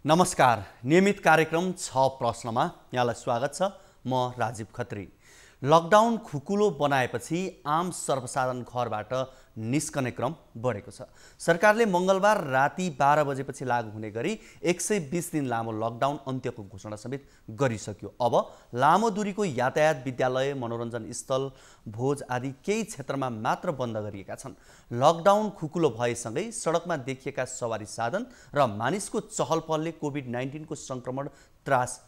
नमस्कार। नियमित कार्यक्रम 6 प्रश्नमा यहाँलाई स्वागत छ। म राजीव खत्री। लकडाउन खुकुलो बनाएपछि आम सर्वसाधारण घरबाट निस्कने क्रम बढेको छ। सरकारले मंगलबार राति 12 बजेपछि लागू हुने गरी 120 दिन लामो लकडाउन अन्त्यको घोषणा समेत गरिसक्यो। अब लामो दूरीको यातायात, विद्यालय, मनोरञ्जन स्थल, भोज आदि केही क्षेत्रमा मात्र बन्द गरिएका छन्। लकडाउन खुकुलो भएसँगै सडकमा देखिएका सवारी साधन र मानिसको चहलपहलले कोभिड-19 को संक्रमण त्रास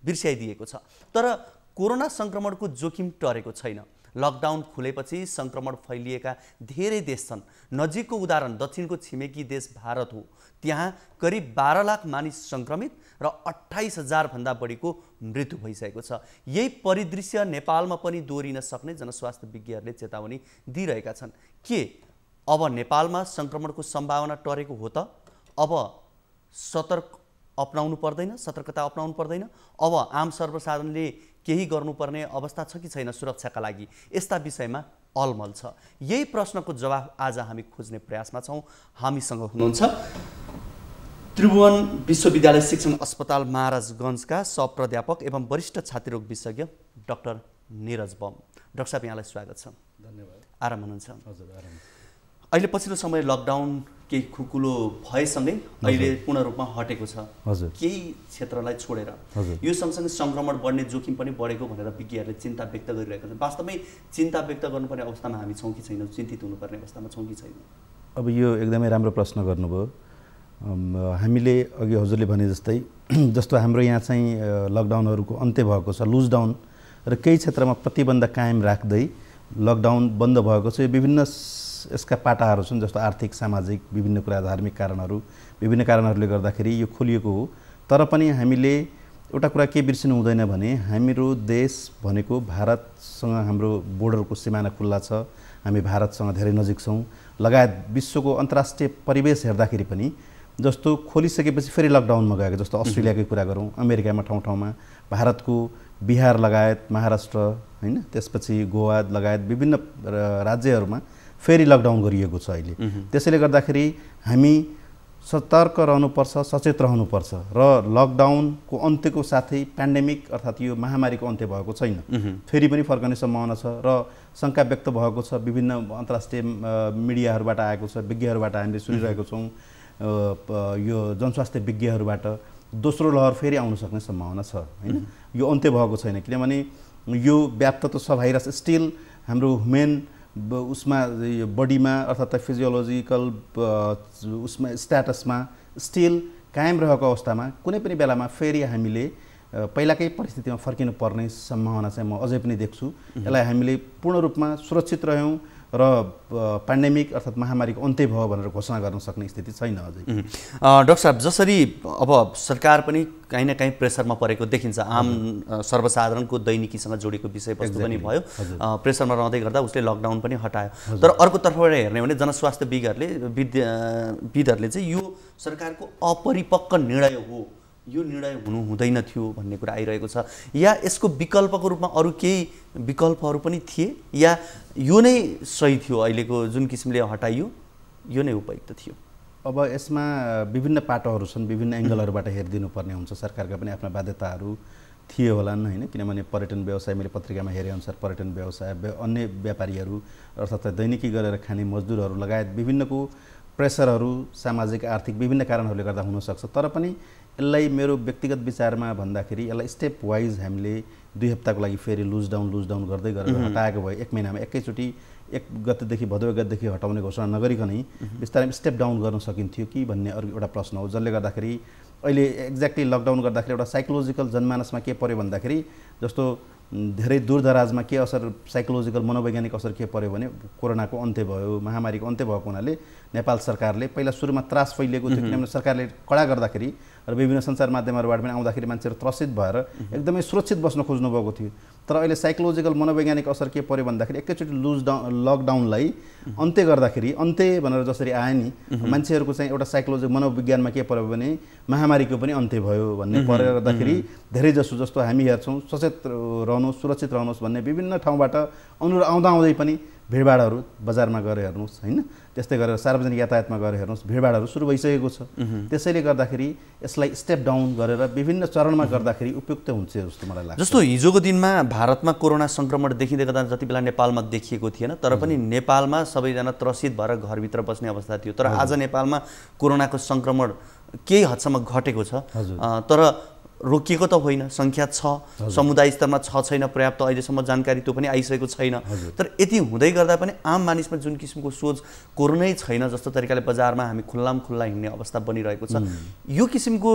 बिर्स्याइदिएको छ। तर कोरोना संक्रमणको जोखिम टरेको छैन। लकडाउन खुलेपछि संक्रमण फैलिएका धेरै देश छन्। नजिकको उदाहरण दक्षिणको छिमेकी देश भारत हो। त्यहाँ करिब 12 लाख मानिस संक्रमित र 28,000 भन्दा बढीको मृत्यु भइसकेको छ। यही परिदृश्य नेपालमा पनि दोहोरिन सक्ने जनस्वास्थ्य विज्ञहरूले चेतावनी दिइरहेका छन्। के अब नेपालमा संक्रमणको सम्भावना टरेको हो त? अब सतर्कता अपनाउनु पर्दैन? अब आम सर्वसाधारणले केही गर्नुपर्ने अवस्था छ कि छैन सुरक्षाका लागि? यस्ता विषयमा अलमल छ। यही प्रश्नको जवाफ आज हामी खोज्ने प्रयासमा छौँ। हामीसँग हुनुहुन्छ त्रिभुवन विश्वविद्यालय शिक्षण अस्पताल महाराजगञ्जका सहप्राध्यापक एवं वरिष्ठ छातीरोग विशेषज्ञ डाक्टर निरज बम। डाक्टर साहब, यहाँलाई स्वागत छ। धन्यवाद। आराम हुनुहुन्छ? हजुर, आराम। अहिले पछिल्लो समय लकडाउन केही खुकुलो भएसँगै अहिले पूर्ण रूपमा हटेको छ। हजुर। केही क्षेत्रलाई छोडेर यो सँगसँगै संक्रमण बढ्ने जोखिम पनि बढेको भनेर विज्ञहरूले चिन्ता व्यक्त गरिरहेका छन्। वास्तवमै चिन्ता व्यक्त गर्नुपर्ने अवस्थामा हामी छौँ कि छैनौँ? चिन्तित हुनुपर्ने अवस्थामा छौँ कि छैनौँ? अब यो एकदमै राम्रो प्रश्न गर्नुभयो। हामीले अघि हजुरले भने जस्तो हाम्रो यहाँ चाहिँ लकडाउनहरूको अन्त्य भएको छ, लुज डाउन, र केही क्षेत्रमा प्रतिबन्ध कायम राख्दै लकडाउन बन्द भएको छ। यो विभिन्न यसका पाटाहरू छन्, जस्तो आर्थिक, सामाजिक, विभिन्न कुरा, धार्मिक कारणहरू, विभिन्न कारणहरूले गर्दाखेरि यो खोलिएको हो। तर पनि हामीले एउटा कुरा के बिर्सिनु हुँदैन भने हाम्रो देश भनेको भारतसँग हाम्रो बोर्डरको सिमाना खुल्ला छ। हामी भारतसँग धेरै नजिक छौँ। लगायत विश्वको अन्तर्राष्ट्रिय परिवेश हेर्दाखेरि पनि जस्तो खोलिसकेपछि फेरि लकडाउनमा गएको, जस्तो अस्ट्रेलियाकै कुरा गरौँ, अमेरिकामा ठाउँ ठाउँमा, भारतको बिहार लगायत महाराष्ट्र, होइन, त्यसपछि गोवा लगायत विभिन्न राज्यहरूमा फेरि लकडाउन गरिएको छ अहिले। त्यसैले गर्दाखेरि हामी सतर्क रहनुपर्छ, सचेत रहनुपर्छ। र लकडाउनको अन्त्यको साथै पेन्डेमिक अर्थात् यो महामारीको अन्त्य भएको छैन। फेरि पनि फर्कने सम्भावना छ र शङ्का व्यक्त भएको छ। विभिन्न अन्तर्राष्ट्रिय मिडियाहरूबाट आएको छ, विज्ञहरूबाट हामीले सुनिरहेको छौँ। यो जनस्वास्थ्य विज्ञहरूबाट दोस्रो लहर फेरि आउन सक्ने सम्भावना छ, होइन? यो अन्त्य भएको छैन, किनभने यो व्याप्त त छ भाइरस स्टिल हाम्रो ह्युमेन उसमा, बडीमा अर्थात् फिजियोलोजिकल उसमा स्ट्याटसमा स्टिल कायम रहेको अवस्थामा कुनै पनि बेलामा फेरि हामीले पहिलाकै परिस्थितिमा फर्किनु पर्ने सम्भावना चाहिँ म अझै पनि देख्छु। यसलाई हामीले पूर्ण रूपमा सुरक्षित रह्यौँ र पेन्डेमिक अर्थात् महामारीको अन्त्य भयो भनेर घोषणा गर्न सक्ने स्थिति छैन अझै। डाक्टर साहब, जसरी अब सरकार पनि कहीँ न कहीँ प्रेसरमा परेको देखिन्छ, आम सर्वसाधारणको दैनिकीसँग जोडिएको विषयवस्तु पनि भयो, प्रेसरमा रहँदै गर्दा उसले लकडाउन पनि हटायो। तर अर्को तर्फबाट हेर्ने भने जनस्वास्थ्य विदहरूले चाहिँ यो सरकारको अपरिपक्व निर्णय हो, यो निर्णय हुनु हुँदैन थियो भन्ने कुरा आइरहेको छ। या यसको विकल्पको रूपमा अरू केही विकल्पहरू पनि थिए, या यो नै सही थियो? अहिलेको जुन किसिमले हटाइयो यो नै उपयुक्त थियो? अब यसमा विभिन्न पाटोहरू छन्, विभिन्न एङ्गलहरूबाट हेरिदिनु पर्ने हुन्छ। सरकारका पनि आफ्ना बाध्यताहरू थिए होलान्, होइन? किनभने पर्यटन व्यवसाय, मैले पत्रिकामा हेरेअनुसार पर्यटन व्यवसाय, अन्य व्यापारीहरू अर्थात् दैनिकी गरेर खाने मजदुरहरू लगायत विभिन्नको प्रेसरहरू, सामाजिक आर्थिक विभिन्न कारणहरूले गर्दा हुनसक्छ। तर पनि यसलाई मेरो व्यक्तिगत विचारमा भन्दाखेरि यसलाई स्टेप वाइज हामीले 2 हप्ताको लागि फेरि लुज डाउन गर्दै गरेर हटाएको भए 1 महिनामा एकैचोटि 1 गतेदेखि भदौ 1 गतेदेखि हटाउने घोषणा नगरिकनै बिस्तारै स्टेप डाउन गर्न सकिन्थ्यो कि भन्ने अरू एउटा प्रश्न हो। जसले गर्दाखेरि अहिले एक्ज्याक्टली लकडाउन गर्दाखेरि एउटा साइकोलोजिकल जनमानसमा के पर्यो भन्दाखेरि जस्तो धेरै दूरदराजमा के असर, साइकोलोजिकल मनोवैज्ञानिक असर के पर्यो भने कोरोनाको अन्त्य भयो, महामारीको अन्त्य भएको हुनाले नेपाल सरकारले पहिला सुरुमा त्रास फैलिएको थियो, किनभने सरकारले कडा गर्दाखेरि र विभिन्न सञ्चार माध्यमहरूबाट पनि आउँदाखेरि मान्छेहरू त्रसित भएर एकदमै सुरक्षित बस्न खोज्नु भएको थियो। तर अहिले साइकोलोजिकल मनोवैज्ञानिक असर के पर्यो भन्दाखेरि एकैचोटि लकडाउनलाई अन्त्य गर्दाखेरि, अन्त्य भनेर जसरी आए नि, मान्छेहरूको चाहिँ एउटा साइकोलोजिकल मनोविज्ञानमा के पर्यो भने महामारीको पनि अन्त्य भयो भन्ने परेर गर्दाखेरि धेरै जस्तो हामी हेर्छौँ सचेत रहनुहोस्, सुरक्षित रहनुहोस् भन्ने विभिन्न ठाउँबाट अनुरोध आउँदै पनि भिडभाडहरू बजारमा गएर हेर्नुहोस् हैन, त्यस्तै गरेर सार्वजनिक यातायातमा गएर हेर्नुहोस् भिडभाडहरू सुरु भइसकेको छ। त्यसैले गर्दाखेरि यसलाई स्टेप डाउन गरेर विभिन्न चरणमा गर्दाखेरि उपयुक्त हुन्छ जस्तो मलाई लाग्छ। जस्तो हिजोको दिनमा भारतमा कोरोना संक्रमण देखिँदै गर्दा जति बेला नेपालमा देखिएको थिएन, तर पनि नेपालमा सबैजना त्रसित भएर घरभित्र बस्ने अवस्था थियो। तर आज नेपालमा कोरोनाको संक्रमण केही हदसम्म घटेको छ, तर रोकिएको त होइन, सङ्ख्या छ, समुदाय स्तरमा छैन पर्याप्त, अहिलेसम्म जानकारी त्यो पनि आइसकेको छैन। तर यति हुँदै गर्दा पनि आम मानिसमा जुन किसिमको सोच कोरोनै छैन जस्तो तरिकाले बजारमा हामी खुल्लाम खुल्ला हिँड्ने अवस्था बनिरहेको छ, यो किसिमको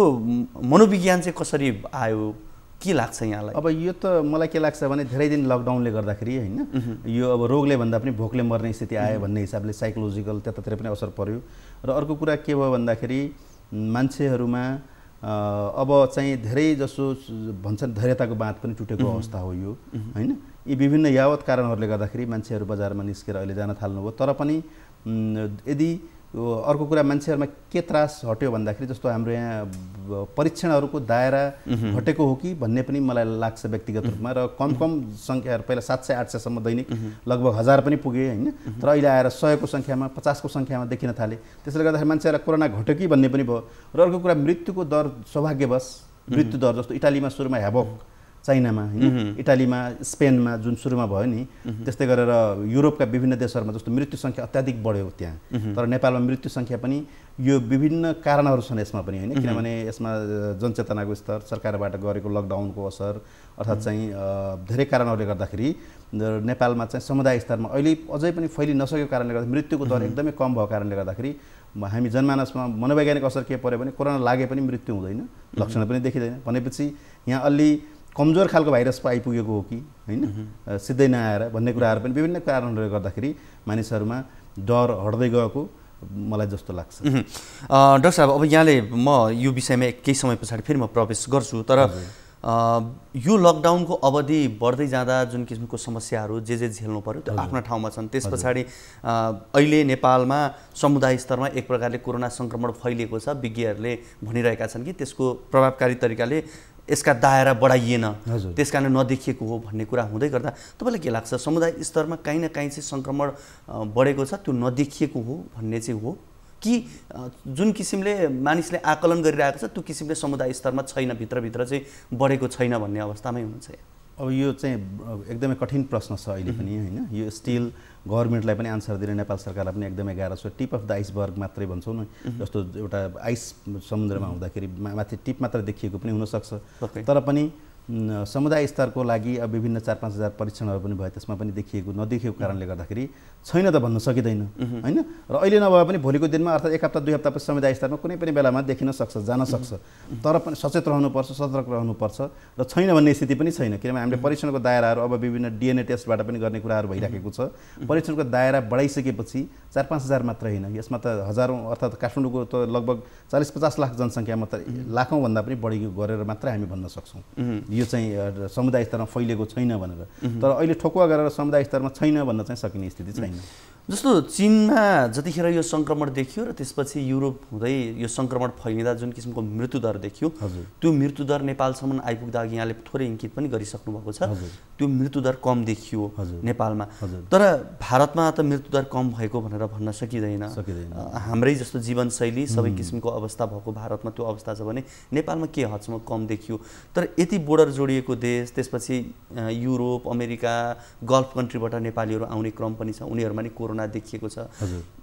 मनोविज्ञान चाहिँ कसरी आयो, के लाग्छ यहाँलाई? अब यो त मलाई के लाग्छ भने धेरै दिन लकडाउनले गर्दाखेरि होइन, यो अब रोगले भन्दा पनि भोकले मर्ने स्थिति आयो भन्ने हिसाबले साइकोलोजिकल त्यतातिर पनि असर पर्यो। र अर्को कुरा के भयो भन्दाखेरि मान्छेहरूमा अब चाहिँ धेरै जसो भन्छन् धैर्यताको बाँध पनि टुटेको अवस्था हो यो हैन। यी विभिन्न यावत कारणहरूले गर्दाखेरि मान्छेहरू बजारमा निस्केर अहिले जान थाल्नुभयो। तर पनि यदि अर्को कुरा मान्छेहरूमा के त्रास हट्यो भन्दाखेरि जस्तो हाम्रो यहाँ परीक्षणहरूको दायरा घटेको हो कि भन्ने पनि मलाई लाग्छ व्यक्तिगत रूपमा। र कम सङ्ख्याहरू पहिला 700-800सम्म दैनिक लगभग 1000 पनि पुगे होइन, तर अहिले आएर 100को सङ्ख्यामा 50को सङ्ख्यामा देखिन थाले। त्यसले गर्दाखेरि मान्छेहरूलाई कोरोना घट्यो कि भन्ने पनि भयो। र अर्को कुरा मृत्युको दर सौभाग्यवश मृत्यु दर जस्तो इटालीमा सुरुमा ह्याबोक चाइनामा होइन, इटालीमा स्पेनमा जुन सुरुमा भयो नि, त्यस्तै गरेर युरोपका विभिन्न देशहरूमा जस्तो मृत्यु सङ्ख्या अत्याधिक बढ्यो त्यहाँ। तर नेपालमा मृत्यु सङ्ख्या पनि यो विभिन्न कारणहरू छन् यसमा पनि होइन, किनभने यसमा जनचेतनाको स्तर, सरकारबाट गरेको लकडाउनको असर अर्थात् चाहिँ धेरै कारणहरूले गर्दाखेरि नेपालमा चाहिँ समुदाय स्तरमा अहिले अझै पनि फैलि नसकेको कारणले गर्दा मृत्युको दर एकदमै कम भएको कारणले गर्दाखेरि हामी जनमानसमा मनोवैज्ञानिक असर के पर्यो भने कोरोना लागे पनि मृत्यु हुँदैन, लक्षण पनि देखिँदैन भनेपछि यहाँ अलि कमजोर खालको भाइरस पो आइपुगेको हो कि होइन, सिधै नआएर भन्ने कुराहरू पनि विभिन्न कारणहरूले गर्दाखेरि मानिसहरूमा डर हट्दै गएको मलाई जस्तो लाग्छ। डाक्टर साहब, अब यहाँले म यो विषयमा केही समय पछाडि फेरि म प्रवेश गर्छु, तर यो लकडाउनको अवधि बढ्दै जाँदा जुन किसिमको समस्याहरू जे झेल्नु पर्यो त्यो आफ्नो ठाउँमा छन्। त्यस पछाडि अहिले नेपालमा समुदाय स्तरमा एक प्रकारले कोरोना सङ्क्रमण फैलिएको छ, विज्ञहरूले भनिरहेका छन् कि त्यसको प्रभावकारी तरिकाले यसका दायरा बढाइएन, त्यस कारण नदेखिएको हो भन्ने कुरा हुँदै गर्दा तपाईँलाई के लाग्छ, समुदाय स्तरमा काहीँ न काहीँ चाहिँ सङ्क्रमण बढेको छ, त्यो नदेखिएको हो भन्ने चाहिँ हो कि जुन किसिमले मानिसले आकलन गरिरहेको छ त्यो किसिमले समुदाय स्तरमा छैन, भित्रभित्र चाहिँ बढेको छैन भन्ने अवस्थामै हुनुहुन्छ? अब यो चाहिँ एकदमै कठिन प्रश्न छ अहिले पनि होइन। यो स्टिल गभर्मेन्टलाई पनि आन्सर दिने, नेपाल सरकारलाई पनि एकदमै गाह्रो छ। टिप अफ द आइसबर्ग मात्रै भन्छौँ न, जस्तो एउटा आइस समुद्रमा हुँदाखेरि माथि टिप मात्र देखिएको पनि हुनसक्छ। तर पनि समुदाय स्तरको लागि अब विभिन्न 4-5 हजार परीक्षणहरू पनि भयो, त्यसमा पनि देखिएको नदेखिएको कारणले गर्दाखेरि छैन त भन्न सकिँदैन होइन। र अहिले नभए पनि भोलिको दिनमा अर्थात् 1 हप्ता 2 हप्तापछि समुदाय स्तरमा कुनै पनि बेलामा देखिन सक्छ, जान सक्छ। तर पनि सचेत रहनुपर्छ, सतर्क रहनुपर्छ। र छैन भन्ने स्थिति पनि छैन, किनभने हामीले परीक्षणको दायराहरू अब विभिन्न DNA टेस्टबाट पनि गर्ने कुराहरू भइराखेको छ। परीक्षणको दायरा बढाइसकेपछि 4-5 हजार मात्र होइन, यसमा त हजारौँ अर्थात् काठमाडौँको त लगभग 40-50 लाख जनसङ्ख्या मात्र, लाखौँभन्दा पनि बढी गरेर मात्रै हामी भन्न सक्छौँ यो चाहिँ समुदाय स्तरमा फैलिएको छैन भनेर। तर अहिले ठोकुवा गरेर समुदाय स्तरमा छैन भन्न चाहिँ सकिने स्थिति छैन। जस्तो चीनमा जतिखेर यो सङ्क्रमण देखियो र त्यसपछि युरोप हुँदै यो सङ्क्रमण फैलिँदा जुन किसिमको मृत्युदर देखियो, त्यो मृत्युदर नेपालसम्म आइपुग्दा अघि यहाँले थोरै इङ्कित पनि गरिसक्नु भएको छ, त्यो मृत्युदर कम देखियो नेपालमा। तर भारतमा त मृत्युदर कम भएको भनेर भन्न सकिँदैन। हाम्रै जस्तो जीवनशैली सबै किसिमको अवस्था भएको भारतमा त्यो अवस्था छ भने नेपालमा के हदसम्म कम देखियो। तर यति बोर्डर जोडिएको देश, त्यसपछि युरोप, अमेरिका, गल्फ कन्ट्रीबाट नेपालीहरू आउने क्रम पनि छ, उनीहरूमा नि कोरोना देखिएको छ।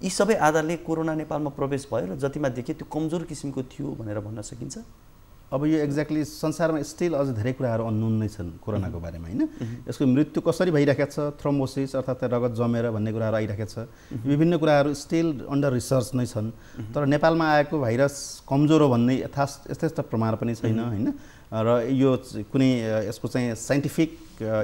यी सबै आधारले कोरोना नेपालमा प्रवेश भयो र जतिमा देखियो त्यो कमजोर किसिमको थियो भनेर भन्न सकिन्छ? अब यो एक्ज्याक्टली संसारमा स्टिल अझ धेरै कुराहरू अननोन नै छन् कोरोनाको बारेमा होइन। यसको मृत्यु कसरी भइरहेको छ, थ्रोम्बोसिस अर्थात् रगत जमेर भन्ने कुराहरू आइरहेको छ, विभिन्न कुराहरू स्टिल अन्डर रिसर्च नै छन्। तर नेपालमा आएको भाइरस कमजोर हो भन्ने यथास्थ प्रमाण पनि छैन होइन। र यो कुनै यसको चाहिँ साइन्टिफिक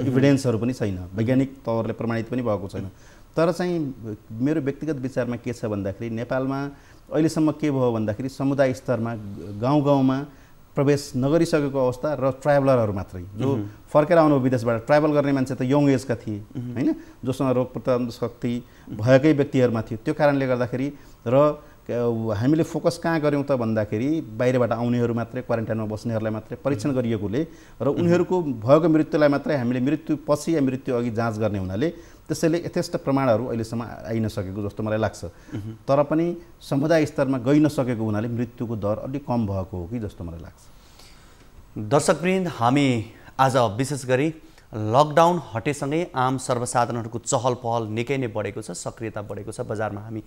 इभिडेन्सहरू पनि छैन, वैज्ञानिक तौरले प्रमाणित पनि भएको छैन। तर चाहिँ मेरो व्यक्तिगत विचारमा के छ भन्दाखेरि नेपालमा अहिलेसम्म के भयो भन्दाखेरि समुदाय स्तरमा गाउँ गाउँमा प्रवेश नगरिसकेको अवस्था र ट्राभलरहरू मात्रै जो फर्केर आउनु विदेशबाट, ट्राभल गर्ने मान्छे त यङ एजका थिए होइन, जोसँग रोग प्रतिरोधक शक्ति भएकै व्यक्तिहरूमा थियो। त्यो कारणले गर्दाखेरि र हामीले फोकस कहाँ गऱ्यौँ त भन्दाखेरि बाहिरबाट आउनेहरू मात्रै, क्वारेन्टाइनमा बस्नेहरूलाई मात्रै परीक्षण गरिएकोले र उनीहरूको भएको मृत्युलाई मात्रै हामीले मृत्यु पछि या मृत्यु अघि जाँच गर्ने हुनाले त्यसैले यथेष्ट प्रमाणहरू अहिलेसम्म आइ नसकेको जस्तो मलाई लाग्छ। तर पनि समुदाय स्तरमा गइ नसकेको हुनाले मृत्युको दर अलिक कम भएको हो कि जस्तो मलाई लाग्छ। दर्शकवृन्द, हामी आज विशेष गरी लकडाउन हटेसँगै आम सर्वसाधारणहरूको चहल पहल निकै नै बढेको छ, सक्रियता बढेको छ, बजारमा हामी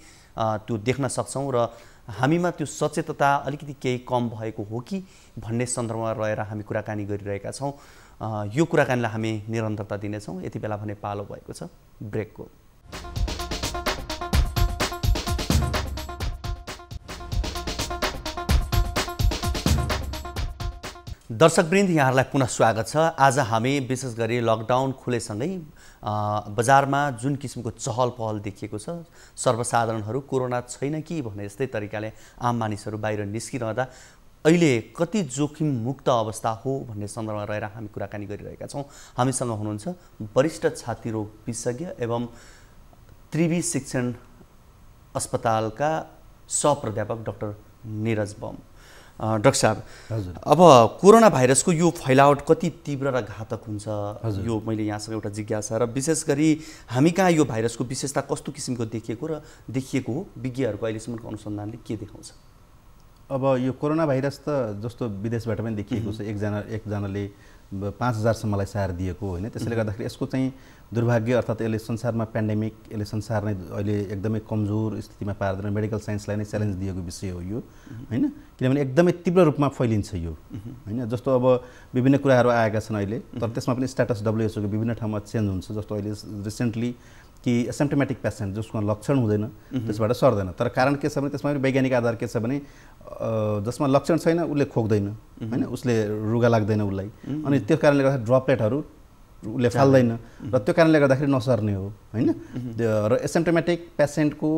त्यो देख्न सक्छौँ र हामीमा त्यो सचेतता अलिकति केही कम भएको हो कि भन्ने सन्दर्भमा रहेर हामी कुराकानी गरिरहेका छौँ। यो कुराकानीलाई हामी निरन्तरता दिनेछौँ। यति बेला भने पालो भएको छ ब्रेकको। दर्शकवृन्द, यहाँहरूलाई पुनः स्वागत छ। आज हामी विशेष गरी लकडाउन खुलेसँगै बजारमा जुन किसिमको चहल पहल देखिएको छ, सर्वसाधारणहरू कोरोना छैन कि भन्ने यस्तै तरिकाले आम मानिसहरू बाहिर निस्किरहँदा अहिले कति जोखिम मुक्त अवस्था हो भन्ने सन्दर्भमा रहेर हामी कुराकानी गरिरहेका छौँ। हामीसँग हुनुहुन्छ वरिष्ठ छाती रोग विशेषज्ञ एवं त्रिवी शिक्षण अस्पतालका सहप्राध्यापक डाक्टर नीरज बम। डाक्टर साहब, अब कोरोना भाइरसको यो फैलावट कति तीव्र र घातक हुन्छ, यो मैले यहाँसँग एउटा जिज्ञासा र विशेष गरी हामी कहाँ यो भाइरसको विशेषता कस्तो किसिमको देखिएको हो, विज्ञहरूको अहिलेसम्मको अनुसन्धानले के देखाउँछ? अब यो कोरोना भाइरस त जस्तो विदेशबाट पनि देखिएको छ, एकजनाले 5000सम्मलाई सार दिएको होइन। त्यसैले गर्दाखेरि यसको चाहिँ दुर्भाग्य अर्थात् यसले संसारमा पेन्डेमिक, यसले संसार नै अहिले एकदमै कमजोर स्थितिमा पार्दैन, मेडिकल साइन्सलाई नै च्यालेन्ज दिएको विषय हो यो होइन। किनभने एकदमै तीव्र रूपमा फैलिन्छ यो होइन। जस्तो अब विभिन्न कुराहरू आएका छन् अहिले, तर त्यसमा पनि स्ट्याटस WHO को विभिन्न ठाउँमा चेन्ज हुन्छ। जस्तो अहिले रिसेन्टली कि एसिम्प्टोमेटिक पेसेन्ट जसको लक्षण हुँदैन त्यसबाट सर्दैन, तर कारण के छ भने त्यसमा पनि वैज्ञानिक आधार के छ भने जसमा लक्षण छैन उसले खोक्दैन होइन, उसले रुगा लाग्दैन उसलाई, अनि त्यो कारणले गर्दा ड्रपलेटहरू उसले फाल्दैन र त्यो कारणले गर्दाखेरि नसर्ने हो होइन। र एसिम्प्टोमेटिक पेसेन्टको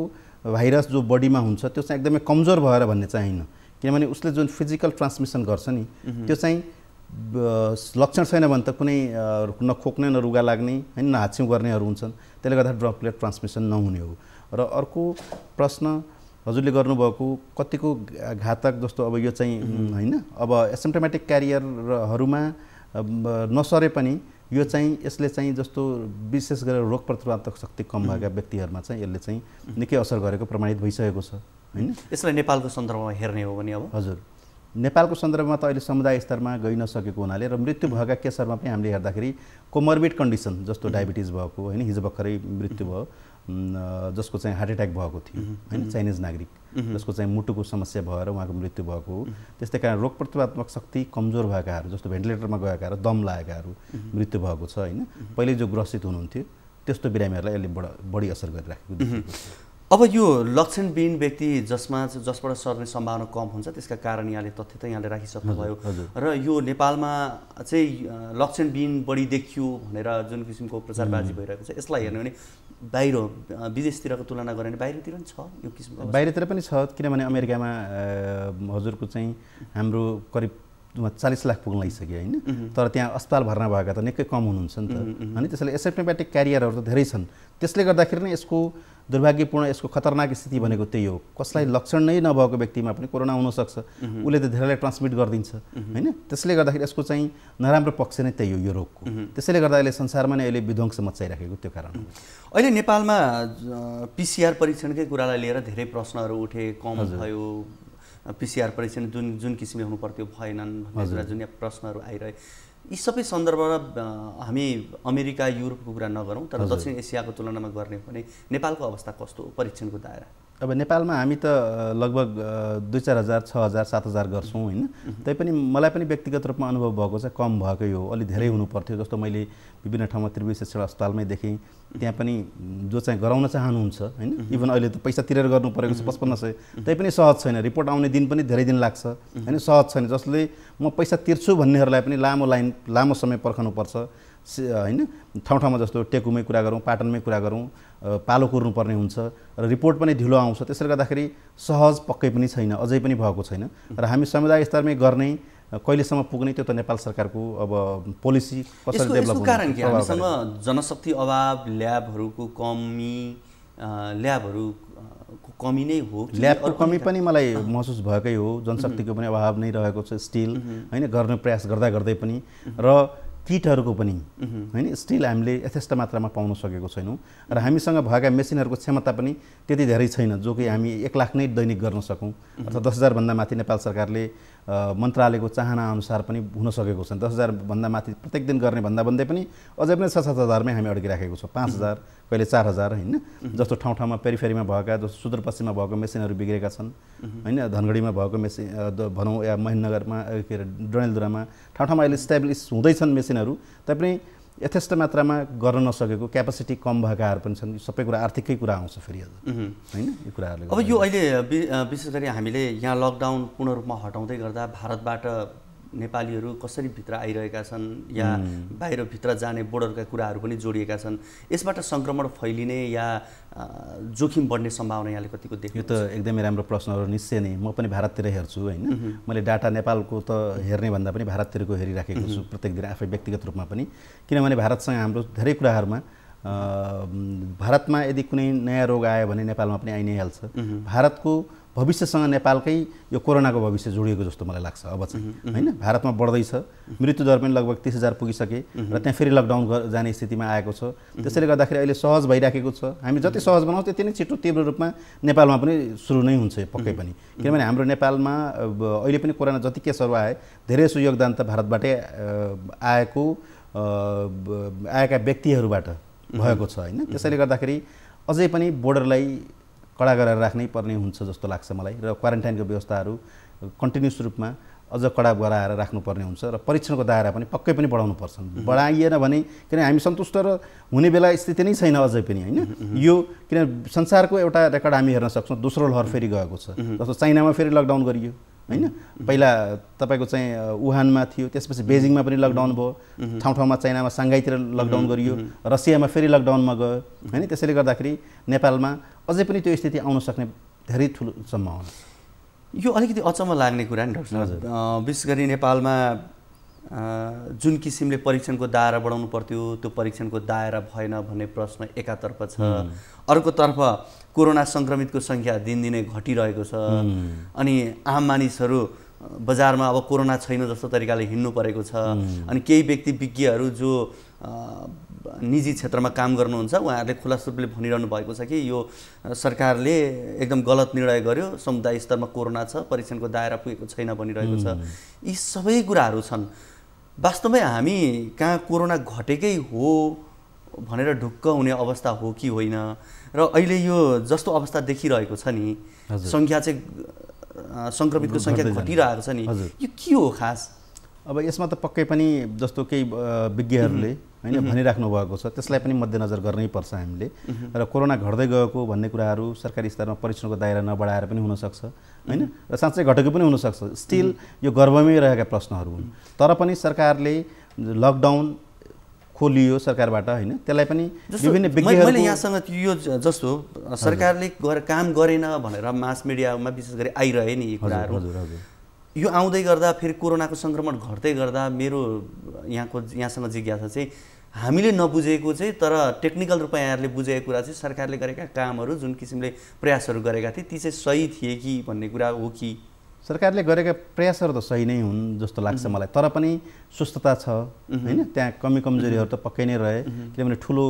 भाइरस जो बडीमा हुन्छ त्यो चाहिँ एकदमै कमजोर भएर भन्ने चाहिँ होइन, किनभने उसले जुन फिजिकल ट्रान्समिसन गर्छ नि त्यो चाहिँ लक्षण छैन भने त कुनै न खोक्ने न रुगा लाग्ने होइन, न हाछ्यौँ गर्नेहरू हुन्छन्, त्यसले गर्दा ड्रपलेट ट्रान्समिसन नहुने हो। र अर्को प्रश्न हजुरले गर्नुभएको कतिको घातक, जस्तो अब यो चाहिँ होइन, अब एसिम्प्टोमेटिक क्यारियरहरूमा नसरे पनि यो चाहिँ यसले चाहिँ जस्तो विशेष गरेर रोग प्रतिरोधक शक्ति कम भएका व्यक्तिहरूमा चाहिँ यसले चाहिँ निकै असर गरेको प्रमाणित भइसकेको छ होइन। यसलाई नेपालको सन्दर्भमा हेर्ने हो भने अब हजुर नेपालको सन्दर्भमा त अहिले समुदाय स्तरमा गइ नसकेको हुनाले र मृत्यु भएका केसहरूमा पनि हामीले हेर्दाखेरि कोमर्बिड कन्डिसन जस्तो डायबिटिज भएको होइन, हिजो भर्खरै मृत्यु भयो जसको चाहिँ हार्ट एट्याक भएको थियो होइन, चाइनिज नागरिक जसको चाहिँ मुटुको समस्या भएर उहाँको मृत्यु भएको हो। त्यस्तै कारण रोग प्रतिरोधक शक्ति कमजोर भएकाहरू जस्तो भेन्टिलेटरमा गएकाहरू, दम लागेकाहरू मृत्यु भएको छ होइन। पहिले जो ग्रसित हुनुहुन्थ्यो त्यस्तो बिरामीहरूलाई यसले बढी असर गरिराखेको देखिएको छ। अब यो लक्षणविहीन व्यक्ति जसबाट सर्ने सम्भावना कम हुन्छ, त्यसका कारण यहाँले तथ्य त यहाँले राखिसक्नुभयो र यो नेपालमा चाहिँ लक्षणविहीन बढी देखियो भनेर जुन किसिमको प्रचारबाजी भइरहेको छ, यसलाई हेर्ने भने बाहिर विदेशतिरको तुलना गऱ्यो भने बाहिरतिर पनि छ यो किसिमको? बाहिरतिर पनि छ, किनभने अमेरिकामा हजुरको चाहिँ हाम्रो करिब 40 लाख पुग्न लागिसक्यो होइन, तर त्यहाँ अस्पताल भर्ना भएका त निकै कम हुनुहुन्छ नि त। अनि त्यसैले एसिम्प्टोमेटिक क्यारियरहरू त धेरै छन्, त्यसले गर्दाखेरि नै यसको दुर्भाग्यपूर्ण, यसको खतरनाक स्थिति भनेको त्यही हो। कसलाई लक्षण नै नभएको व्यक्तिमा पनि कोरोना हुनसक्छ, उसले त धेरैलाई ट्रान्समिट गरिदिन्छ होइन। त्यसले गर्दाखेरि यसको चाहिँ नराम्रो पक्ष नै त्यही हो यो रोगको। त्यसैले गर्दा अहिले संसारमा नै अहिले विध्वंस मचाइराखेको त्यो कारण हो। अहिले नेपालमा PCR परीक्षणकै कुरालाई लिएर धेरै प्रश्नहरू उठे, कम भयो PCR परीक्षण जुन किसिमले हुनु पर्थ्यो भएनन् भन्ने कुरा, जुन प्रश्नहरू आइरहे। यी सबै सन्दर्भमा हामी अमेरिका युरोपको कुरा नगरौँ, तर दक्षिण एसियाको तुलनामा गर्ने भने नेपालको अवस्था कस्तो हो परीक्षणको दायरा? अब नेपालमा हामी त लगभग 2-4 हजार 6 हजार 7 हजार गर्छौँ होइन। तैपनि मलाई पनि व्यक्तिगत रूपमा अनुभव भएको चाहिँ कम भएकै हो, अलि धेरै हुनु पर्थ्यो। जस्तो मैले विभिन्न ठाउँमा त्रिवी शिक्षण अस्पतालमै देखेँ, त्यहाँ पनि जो चाहिँ गराउन चाहनुहुन्छ होइन, इभन अहिले त पैसा तिरेर गर्नु परेको छ 5500, तैपनि सहज छैन, रिपोर्ट आउने दिन पनि धेरै दिन लाग्छ होइन, सहज छैन। जसले म पैसा तिर्छु भन्नेहरूलाई पनि लामो समय पर्खनुपर्छ होइन। ठाउँ ठाउँमा जस्तो टेकुमै कुरा गरौँ, पाटनमै कुरा गरौँ, पालो कुर्नुपर्ने हुन्छ र रिपोर्ट पनि ढिलो आउँछ। त्यसले गर्दाखेरि सहज पक्कै पनि छैन, अझै पनि भएको छैन। र हामी समुदाय स्तरमै गर्ने कहिलेसम्म पुग्ने त्यो त नेपाल सरकारको अब पोलिसी कसरी डेभलप हुन्छ। कारण के हामीसँग जनशक्ति अभाव, ल्याबहरूको कमी नै हो? ल्याबको कमी पनि मलाई महसुस भएकै हो, जनशक्तिको पनि अभाव नै रहेको छ स्टिल होइन, गर्ने प्रयास गर्दा पनि। र किटहरूको पनि हैन स्टिल हामीले यथेष्ट मात्रामा पाउन सकेको छैनौँ र हामीसँग भएका मेसिनहरूको क्षमता पनि त्यति धेरै छैन जो कि हामी 1 लाख नै दैनिक गर्न सकौँ अथवा 10,000 भन्दा माथि नेपाल सरकारले मन्त्रालयको चाहना अनुसार पनि हुन सकेको छैन। 10,000 भन्दा माथि प्रत्येक दिन गर्ने भन्दा भन्दै पनि अझै पनि 6-7 हजारमै हामी अड्किराखेको छौँ। 5,000 कहिले 4,000 हैन जस्तो ठाउँमा पेरिफेरीमा भएका जस्तो सुदूरपश्चिममा भएको मेसिनहरू बिग्रेका छन् हैन धनगढीमा भएको मेसिन भनौँ या महेन्द्रनगरमा के अरे डडेलधुरामा ठाउँमा अहिले स्टेब्लिस हुँदैछन् मेसिनहरू तैपनि यथेष्ट मात्रामा गर्न नसकेको क्यापासिटी कम भएकाहरू पनि छन्। सबै कुरा आर्थिकै कुरा आउँछ फेरि अझ हैन यो कुराहरूले अब यो अहिले विशेष गरी हामीले यहाँ लकडाउन पूर्ण रूपमा हटाउँदै गर्दा भारतबाट नेपालीहरू कसरी भित्र आइरहेका छन् या बाहिर भित्र जाने बोर्डरका कुराहरू पनि जोडिएका छन्। यसबाट संक्रमण फैलिने या जोखिम बढ्ने सम्भावना यहाँले कतिको देख्नु? यो त एकदमै राम्रो प्रश्न हो। निश्चय नै म पनि भारततिर हेर्छु हैन मैले डाटा नेपालको त हेर्ने भन्दा पनि भारततिरको हेरिराखेको छु प्रत्येक दिन आफै व्यक्तिगत रूपमा पनि किनभने भारतसँग हाम्रो धेरै कुराहरूमा भारतमा यदि कुनै नयाँ रोग आयो भने नेपालमा पनि आइ नै हाल्छ। भारतको भविष्यसँग नेपालकै यो कोरोनाको भविष्य जोडिएको जस्तो मलाई लाग्छ अब चाहिँ हैन। भारतमा बढ्दैछ मृत्युदर पनि लगभग 30,000 पुगिसके र त्यहाँ फेरि लकडाउन जाने स्थितिमा आएको छ। त्यसैले गर्दाखेरि अहिले सहज भइराखेको छ। हामी जति सहज बनाउँछ त्यति नै छिटो तीव्र रूपमा नेपालमा पनि सुरु नै हुन्छ पक्कै पनि किनभने हाम्रो नेपालमा अहिले पनि कोरोना जति केसहरू आए धेरै जसो योगदान त भारतबाटै आएका व्यक्तिहरूबाट भएको छ हैन। त्यसैले गर्दाखेरि अझै पनि बोर्डरलाई कडा गरेर राख्नै पर्ने हुन्छ जस्तो लाग्छ मलाई र क्वारेन्टाइनको व्यवस्थाहरू कन्टिन्युस रूपमा अझ कडा गराएर राख्नुपर्ने हुन्छ र परीक्षणको दायरा पनि पक्कै पनि बढाउनु पर्छ। बढाइएन भने किन हामी सन्तुष्ट र हुने बेला स्थिति नै छैन अझै पनि हैन। यो किन संसारको एउटा रेकर्ड हामी हेर्न सक्छौँ दोस्रो लहर फेरि गएको छ जस्तो चाइनामा फेरि लकडाउन गरियो हैन। पहिला तपाईको चाहिँ वुहानमा थियो त्यसपछि बेजिङमा पनि लकडाउन भयो ठाउँमा चाइनामा साङ्घाईतिर लकडाउन गरियो रसियामा फेरि लकडाउनमा गयो हैन। त्यसैले गर्दाखेरि नेपालमा अझै पनि त्यो स्थिति आउन सक्ने धेरै ठुलो सम्भावना छ। यो अलिकति अचम्म लाग्ने कुरा नि डाक्टर साहब विशेष गरी नेपालमा जुन किसिमले परीक्षणको दायरा बढाउनु पर्थ्यो त्यो परीक्षणको दायरा भएन भन्ने प्रश्न एकातर्फ छ। अर्कोतर्फ कोरोना सङ्क्रमितको सङ्ख्या दिनदिनै घटिरहेको छ अनि आम मानिसहरू बजारमा अब कोरोना छैन जस्तो तरिकाले हिँड्नु परेको छ। अनि केही व्यक्ति विज्ञहरू जो निजी क्षेत्रमा काम गर्नुहुन्छ उहाँहरूले खुला रूपले भनिरहनु भएको छ कि यो सरकारले एकदम गलत निर्णय गर्यो समुदाय स्तरमा कोरोना छ परीक्षणको दायरा पुगेको छैन भनिरहेको छ। यी सबै कुराहरू छन् वास्तवमै हामी कहाँ कोरोना घटेकै हो भनेर ढुक्क हुने अवस्था हो कि होइन र अहिले यो जस्तो अवस्था देखिरहेको छ नि सङ्ख्या चाहिँ सङ्क्रमितको सङ्ख्या घटिरहेको छ नि यो के हो खास? अब यसमा त पक्कै पनि जस्तो केही विज्ञहरूले हैन भनिराख्नु भएको छ त्यसलाई पनि मध्यनजर गर्नै पर्छ हामीले र कोरोना घट्दै गएको भन्ने कुराहरू सरकारी स्तरमा परीक्षणको दायरा नबढाएर पनि हुनसक्छ हैन र साँच्चै घटेको पनि हुनसक्छ। स्टिल यो गर्भमै रहेका प्रश्नहरू हुन् तर पनि सरकारले लकडाउन खोलियो सरकारबाट हैन त्यसलाई पनि विभिन्न विज्ञहरू मैले यहाँसँग यो जस्तो सरकारले काम गरेन भनेर मास मिडियामा विशेष गरी आइरहे नि यी कुराहरू यो आउँदै गर्दा फेरि कोरोनाको सङ्क्रमण घट्दै गर्दा मेरो यहाँसँग जिज्ञासा चाहिँ हामीले नबुझेको चाहिँ तर टेक्निकल रूपमा यहाँहरूले बुझेको कुरा चाहिँ सरकारले गरेका कामहरू जुन किसिमले प्रयासहरू गरेका थिए ती चाहिँ सही थिए कि भन्ने कुरा हो कि? सरकारले गरेका प्रयासहरू त सही नै हुन् जस्तो लाग्छ मलाई तर पनि सुस्तता छ हैन त्यहाँ कमी कमजोरीहरू त पक्कै नै रहे किनभने ठुलो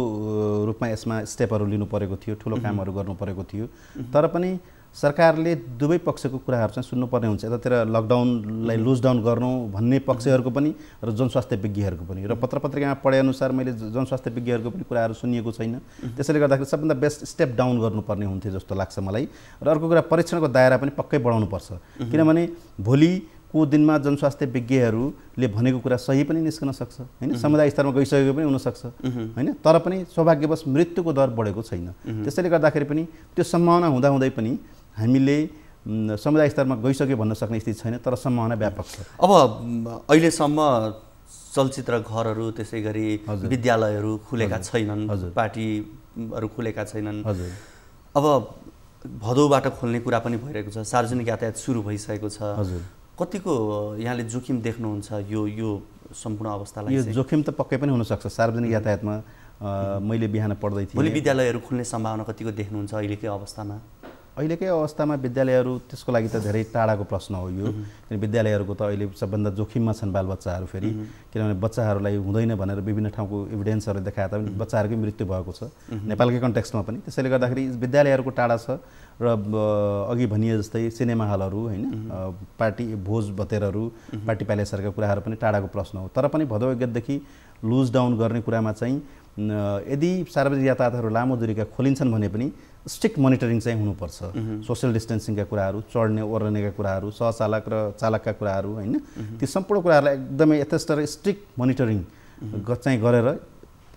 रूपमा यसमा स्टेपहरू लिनु परेको थियो ठुलो कामहरू गर्नु परेको थियो तर पनि सरकारले दुवै पक्षको कुराहरू चाहिँ सुन्नुपर्ने हुन्छ। यतातिर लकडाउनलाई लुज डाउन गर्नु भन्ने पक्षहरूको पनि र जनस्वास्थ्य विज्ञहरूको पनि र पत्रपत्रिकामा पढेअनुसार मैले जनस्वास्थ्य विज्ञहरूको पनि कुराहरू सुनिएको छैन। त्यसैले गर्दाखेरि सबभन्दा बेस्ट स्टेप डाउन गर्नुपर्ने हुन्थ्यो जस्तो लाग्छ मलाई र अर्को कुरा परीक्षणको दायरा पनि पक्कै बढाउनुपर्छ किनभने भोलिको दिनमा जनस्वास्थ्य विज्ञहरूले भनेको कुरा सही पनि निस्कन सक्छ हैन समुदाय स्तरमा गइसकेको पनि हुनसक्छ हैन तर पनि सौभाग्यवश मृत्युको दर बढेको छैन। त्यसैले गर्दाखेरि पनि त्यो सम्भावना हुँदाहुँदै पनि हामीले समुदाय स्तरमा गइसक्यो भन्न सक्ने स्थिति छैन तर सम्भावना व्यापक छ। अब अहिलेसम्म चलचित्र घरहरू त्यसै गरी विद्यालयहरू खुलेका छैनन् पार्टीहरू खुलेका छैनन् अब भदौबाट खोल्ने कुरा पनि भइरहेको छ सार्वजनिक यातायात सुरु भइसकेको छ कतिको यहाँले जोखिम देख्नुहुन्छ यो सम्पूर्ण अवस्थालाई? यो जोखिम त पक्कै पनि हुनसक्छ सार्वजनिक यातायातमा मैले बिहान पढ्दै थिएँ भोलि विद्यालयहरू खुल्ने सम्भावना कतिको देख्नुहुन्छ अहिलेकै अवस्थामा? अहिलेकै अवस्थामा विद्यालयहरू त्यसको लागि त धेरै टाढाको प्रश्न हो यो, किन विद्यालयहरूको त अहिले सबभन्दा जोखिममा छन् बालबच्चाहरू फेरि, किनभने बच्चाहरूलाई हुँदैन भनेर विभिन्न ठाउँको इभिडेन्सहरू देखाए तापनि बच्चाहरूकै मृत्यु भएको छ नेपालकै कन्टेक्स्टमा पनि। त्यसैले गर्दाखेरि विद्यालयहरूको टाढा छ र अघि भनिए जस्तै सिनेमा हलहरू होइन, पार्टी भोज भतेरहरू, पार्टी प्यालेसहरूका कुराहरू पनि टाढाको प्रश्न हो। तर पनि भदौ 1 गतेदेखि लुज डाउन गर्ने कुरामा चाहिँ यदि सार्वजनिक यातायातहरू लामो दूरीका खोलिन्छन् भने पनि स्ट्रिक्ट मोनिटरिङ चाहिँ हुनुपर्छ। सोसियल डिस्टेन्सिङका कुराहरू, चढ्ने ओर्लनेका कुराहरू, सहचालक र चालकका कुराहरू होइन, ती सम्पूर्ण कुराहरूलाई एकदमै यथेष्ट र स्ट्रिक्ट मोनिटरिङ चाहिँ गरेर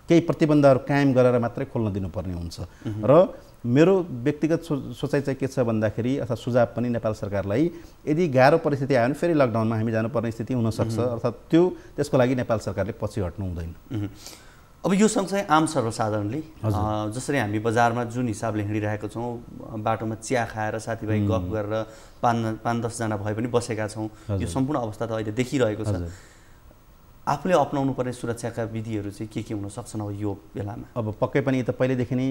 केही प्रतिबन्धहरू कायम गरेर मात्रै खोल्न दिनुपर्ने हुन्छ। र मेरो व्यक्तिगत सोचाइ चाहिँ के छ भन्दाखेरि अथवा सुझाव पनि नेपाल सरकारलाई, यदि गाह्रो परिस्थिति आयो भने फेरि लकडाउनमा हामी जानुपर्ने स्थिति हुनसक्छ, अर्थात् त्यसको लागि नेपाल सरकारले पछि हट्नु हुँदैन। अब यो सँगसँगै आम सर्वसाधारणले जसरी हामी बजारमा जुन हिसाबले हिँडिरहेको छौँ, बाटोमा चिया खाएर साथीभाइ गफ गरेर 5-10 जना भए पनि बसेका छौँ, यो सम्पूर्ण अवस्था त अहिले देखिरहेको छ। आफूले अपनाउनु पर्ने सुरक्षाका विधिहरू चाहिँ के हुन सक्छन् अब यो बेलामा? अब पक्कै पनि त पहिलेदेखि नै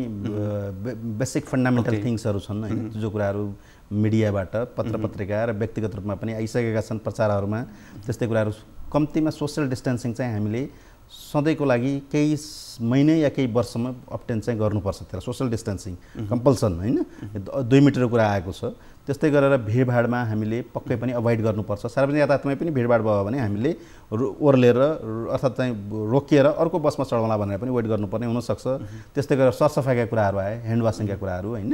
बेसिक फन्डामेन्टल थिङ्सहरू छन् होइन, जो कुराहरू मिडियाबाट, पत्र पत्रिका र व्यक्तिगत रूपमा पनि आइसकेका छन् प्रचारहरूमा। त्यस्तै कुराहरू कम्तीमा सोसियल डिस्टेन्सिङ चाहिँ हामीले सधैँको लागि केही महिने या केही वर्षमा अप्टेन चाहिँ गर्नुपर्छ। त्यसलाई सोसियल डिस्टेन्सिङ कम्पल्सन होइन, 2 मिटरको कुरा आएको छ। त्यस्तै गरेर भिडभाडमा हामीले पक्कै पनि अभोइड गर्नुपर्छ। सार्वजनिक यातायातमै पनि भिडभाड भयो भने हामीले ओर्लेर अर्थात् चाहिँ रोकिएर अर्को बसमा चढाउला भनेर पनि वेट गर्नुपर्ने हुनसक्छ। त्यस्तै गरेर सरसफाइका कुराहरू आए, ह्यान्ड वासिङका कुराहरू होइन,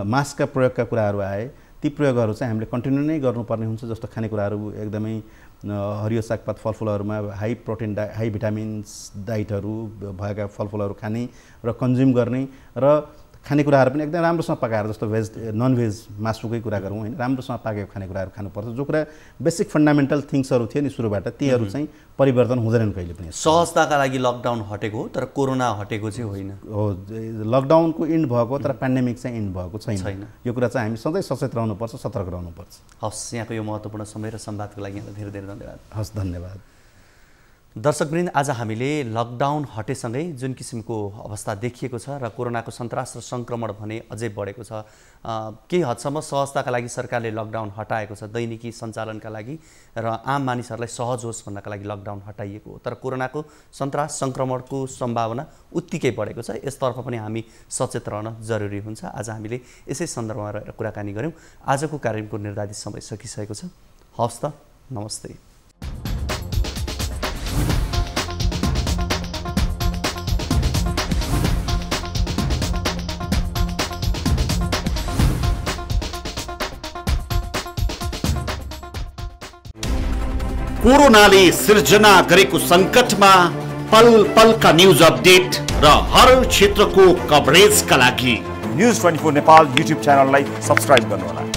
मास्कका प्रयोगका कुराहरू आए, ती प्रयोगहरू चाहिँ हामीले कन्टिन्यू नै गर्नुपर्ने हुन्छ। जस्तो खानेकुराहरू एकदमै हरियो सागपात फलफुलहरूमा हाई प्रोटिन हाई भिटामिन्स डाइटहरू भएका फलफुलहरू खाने र कन्ज्युम गर्ने, र खानेकुराहरू पनि एकदम राम्रोसँग पकाएर, जस्तो भेज ननभेज मासुकै कुरा गरौँ होइन, राम्रोसँग पाकेको खानेकुराहरू खानुपर्छ। जो कुरा बेसिक फन्डामेन्टल थिङ्सहरू थियो नि सुरुबाट, तीहरू चाहिँ परिवर्तन हुँदैनन् कहिले पनि। सहजताका लागि लकडाउन हटेको हो, तर कोरोना हटेको चाहिँ होइन हो। लकडाउनको इन्ड भएको तर पेन्डेमिक चाहिँ इन्ड भएको छैन। यो कुरा चाहिँ हामी सधैँ सचेत रहनुपर्छ, सतर्क रहनुपर्छ। हस्, यहाँको यो महत्त्वपूर्ण समय र संवादको लागि यहाँलाई धेरै धेरै धन्यवाद। हस्, धन्यवाद। दर्शकवृन्द, आज हामीले लकडाउन हटेसँगै जुन किसिमको अवस्था देखिएको छ र कोरोनाको सन्तास र सङ्क्रमण भने अझै बढेको छ, केही हदसम्म सहजताका लागि सरकारले लकडाउन हटाएको छ दैनिकी सञ्चालनका लागि, र आम मानिसहरूलाई सहज होस् भन्नका लागि लकडाउन हटाइएको हो। तर कोरोनाको सन्तास सङ्क्रमणको सम्भावना उत्तिकै बढेको छ, यसतर्फ पनि हामी सचेत रहन जरुरी हुन्छ। आज हामीले यसै सन्दर्भमा रहेर कुराकानी गऱ्यौँ। आजको कार्यक्रमको निर्धारित समय सकिसकेको छ। हवस् त, नमस्ते। कोरोनाले सिर्जना गरेको सङ्कटमा पल पलका न्युज अपडेट र हर क्षेत्रको कभरेजका लागि न्युज 24 नेपाल युट्युब च्यानललाई सब्स्क्राइब गर्नुहोला।